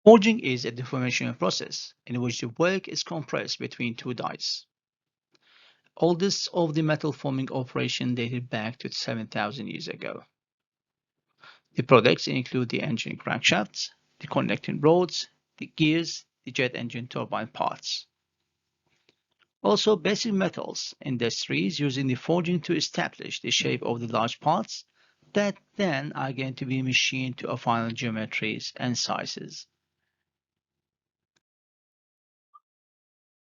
Forging is a deformation process in which the work is compressed between two dies. Oldest of the metal forming operation dated back to 7,000 years ago. The products include the engine crankshafts, the connecting rods, the gears, the jet engine turbine parts. Also, basic metals industries using the forging to establish the shape of the large parts that then are going to be machined to a final geometries and sizes.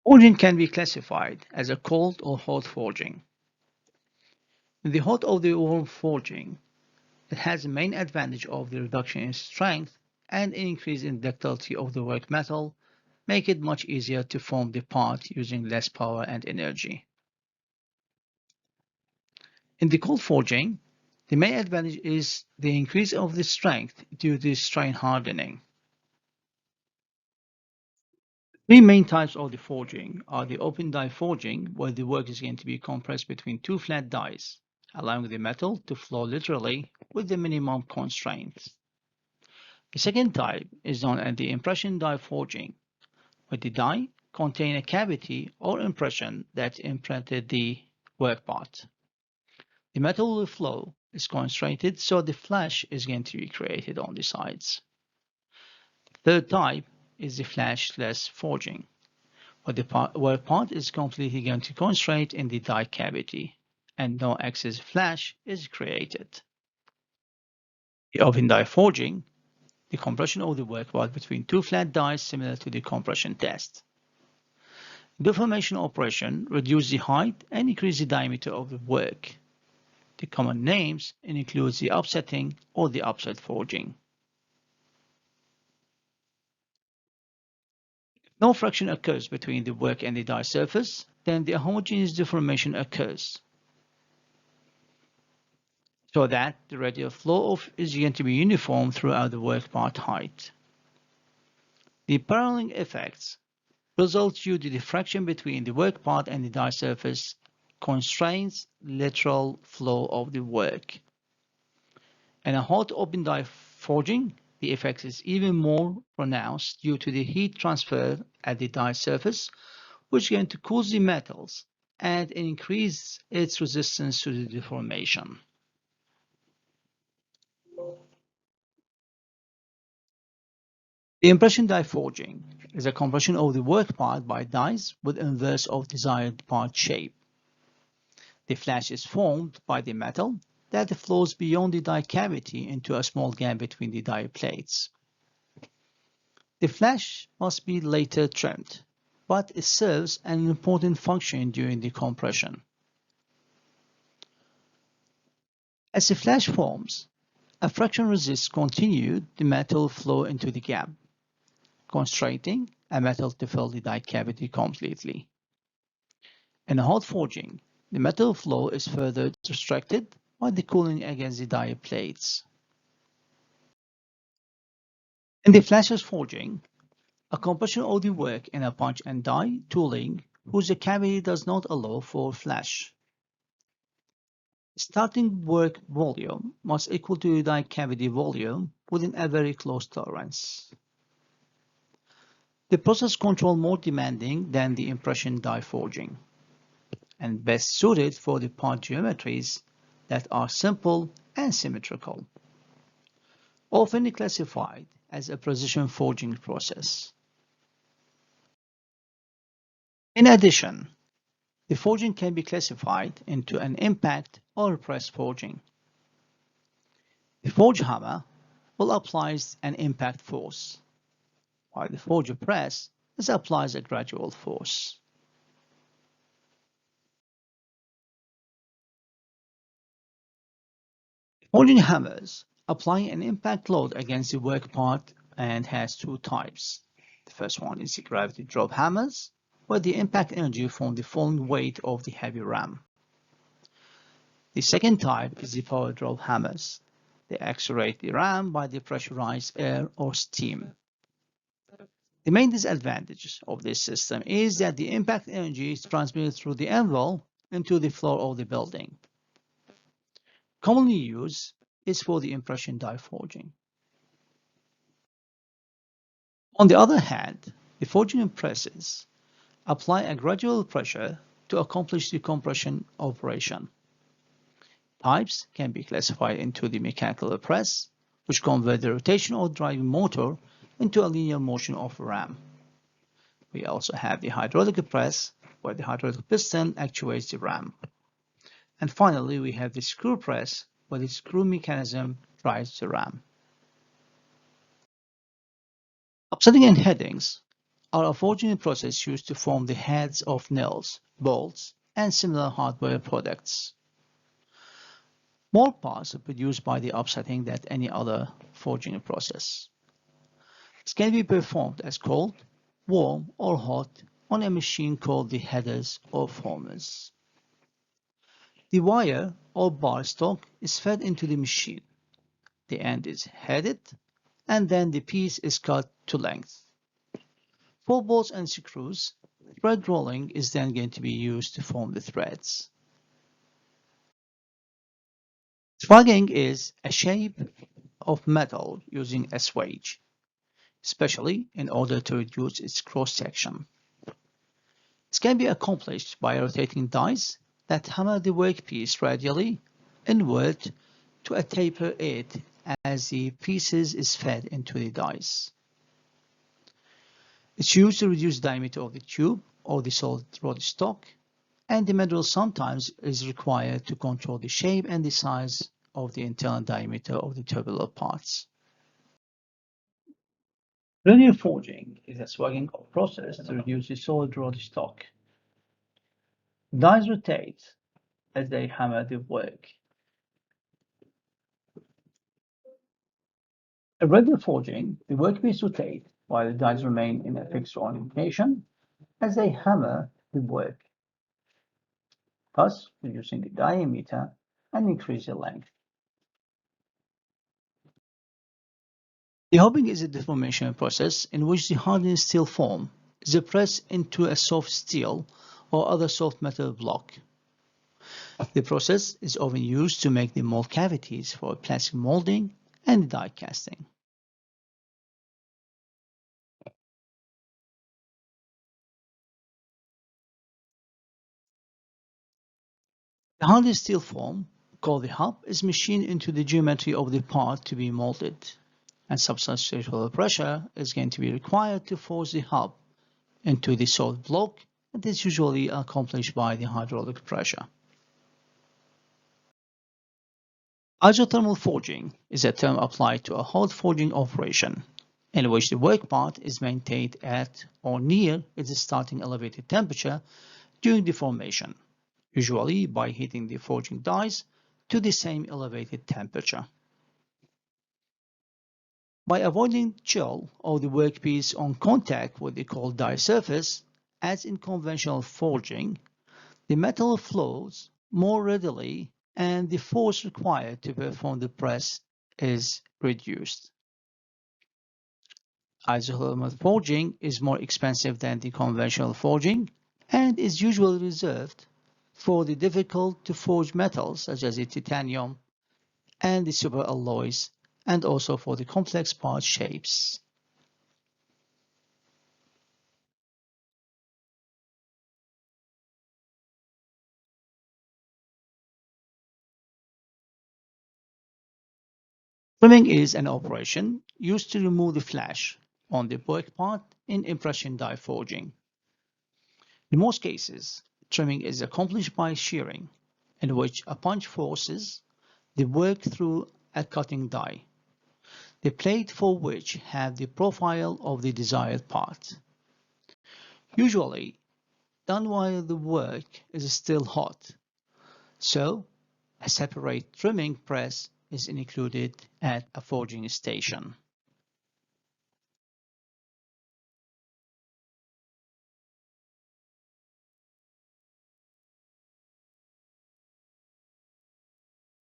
Forging can be classified as a cold or hot forging. In the hot of the warm forging, it has the main advantage of the reduction in strength and increase in ductility of the work metal, make it much easier to form the part using less power and energy. In the cold forging, the main advantage is the increase of the strength due to strain hardening. Three main types of the forging are the open die forging, where the work is going to be compressed between two flat dies, allowing the metal to flow literally with the minimum constraints. The second type is known as the impression die forging, where the die contain a cavity or impression that imprinted the work part. The metal will flow is constrained so the flash is going to be created on the sides. The third type is the flashless forging, where the work part is completely going to concentrate in the die cavity and no excess flash is created. The open die forging, the compression of the work part between two flat dies similar to the compression test. Deformation operation reduce the height and increase the diameter of the work. The common names include the offsetting or the offset forging. If no friction occurs between the work and the die surface, then the homogeneous deformation occurs, so that the radial flow is going to be uniform throughout the work part height. The paralleling effects result due to the friction between the work part and the die surface constrains lateral flow of the work. In a hot open die forging, the effect is even more pronounced due to the heat transfer at the die surface, which is going to cool the metals and increase its resistance to the deformation. The impression die forging is a compression of the work part by dies with inverse of desired part shape. The flash is formed by the metal that flows beyond the die cavity into a small gap between the die plates. The flash must be later trimmed, but it serves an important function during the compression. As the flash forms, a friction resist continued the metal flow into the gap, constraining a metal to fill the die cavity completely. In a hot forging, the metal flow is further restricted by the cooling against the die plates. In the flashless forging, a compression of the work in a punch and die tooling whose cavity does not allow for flash. Starting work volume must equal to the die cavity volume within a very close tolerance. The process control more demanding than the impression die forging, and best suited for the part geometries that are simple and symmetrical, often classified as a precision forging process. In addition, the forging can be classified into an impact or press forging. The forge hammer will apply an impact force, while the forge press applies a gradual force. Forging hammers apply an impact load against the work part and has two types. The first one is the gravity drop hammers, where the impact energy from the falling weight of the heavy ram. The second type is the power drop hammers. They accelerate the ram by the pressurized air or steam. The main disadvantage of this system is that the impact energy is transmitted through the anvil into the floor of the building. Commonly used is for the impression die forging. On the other hand, the forging presses apply a gradual pressure to accomplish the compression operation. Types can be classified into the mechanical press, which convert the rotational driving motor into a linear motion of a ram. We also have the hydraulic press, where the hydraulic piston actuates the ram. And finally, we have the screw press, where the screw mechanism drives the ram. Upsetting and headings are a forging process used to form the heads of nails, bolts, and similar hardware products. More parts are produced by the upsetting than any other forging process. It can be performed as cold, warm, or hot on a machine called the headers or formers. The wire or bar stock is fed into the machine. The end is headed, and then the piece is cut to length. For bolts and screws, thread rolling is then going to be used to form the threads. Swaging is a shape of metal using a swage, especially in order to reduce its cross-section. It can be accomplished by rotating dies that hammer the workpiece radially inward to a taper it as the pieces is fed into the dies. It's used to reduce the diameter of the tube or the solid rod stock, and the mineral sometimes is required to control the shape and the size of the internal diameter of the tubular parts. Radial forging is a swagging process to reduce the solid rod stock. Dies rotate as they hammer the work. In radial forging, the workpiece rotates while the dies remain in a fixed orientation as they hammer the work, thus reducing the diameter and increasing the length. Dehobbing is a deformation process in which the hardened steel form is pressed into a soft steel or other soft metal block. The process is often used to make the mold cavities for plastic molding and die casting. The hardened steel form, called the hub, is machined into the geometry of the part to be molded, and substantial pressure is going to be required to force the hub into the solid block, and is usually accomplished by the hydraulic pressure. Isothermal forging is a term applied to a hot forging operation in which the work part is maintained at or near its starting elevated temperature during deformation, usually by heating the forging dies to the same elevated temperature. By avoiding chill of the workpiece on contact with the cold die surface, as in conventional forging, the metal flows more readily and the force required to perform the press is reduced. Isothermal forging is more expensive than the conventional forging and is usually reserved for the difficult to forge metals such as the titanium and the superalloys, and also for the complex part shapes. Trimming is an operation used to remove the flash on the work part in impression die forging. In most cases, trimming is accomplished by shearing, in which a punch forces the work through a cutting die, the plate for which have the profile of the desired part. Usually done while the work is still hot, so a separate trimming press is included at a forging station.